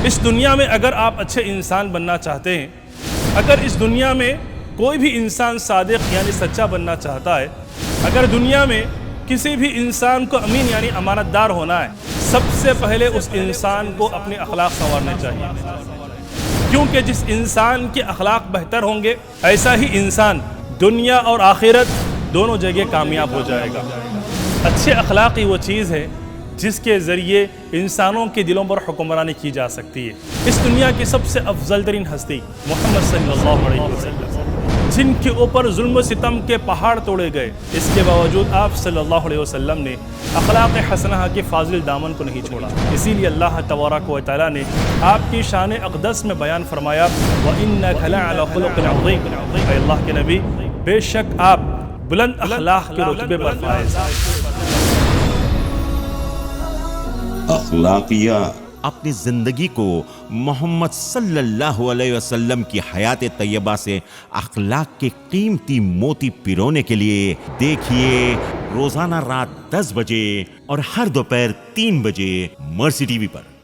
اس دنیا میں اگر آپ اچھے انسان بننا چاہتے ہیں، اگر اس دنیا میں کوئی بھی انسان صادق یعنی سچا بننا چاہتا ہے، اگر دنیا میں کسی بھی انسان کو امین یعنی امانت دار ہونا ہے، سب سے پہلے اس انسان کو اپنے اخلاق سنوارنے چاہیے، کیونکہ جس انسان کے اخلاق بہتر ہوں گے ایسا ہی انسان دنیا اور آخرت دونوں جگہ کامیاب ہو جائے گا۔ اچھے اخلاق ہی وہ چیز ہے جس کے ذریعے انسانوں کے دلوں پر حکمرانی کی جا سکتی ہے۔ اس دنیا کی سب سے افضل ترین ہستی محمد صلی اللہ علیہ وسلم، جن کے اوپر ظلم و ستم کے پہاڑ توڑے گئے، اس کے باوجود آپ صلی اللہ علیہ وسلم نے اخلاق حسنہ کے فاضل دامن کو نہیں چھوڑا۔ اسی لیے اللہ تبارک و تعالیٰ نے آپ کی شان اقدس میں بیان فرمایا وَإِنَّكَ لَعَلَىٰ خُلُقٍ عَظِيمٍ، اے اللہ کے نبی بے شک آپ بلند اخلاق کے رتبے پر فائز ہیں۔ اخلاقیات اپنی زندگی کو محمد صلی اللہ علیہ وسلم کی حیات طیبہ سے اخلاق کے قیمتی موتی پیرونے کے لیے دیکھیے روزانہ رات 10 بجے اور ہر دوپہر 3 بجے مرسی ٹی وی پر۔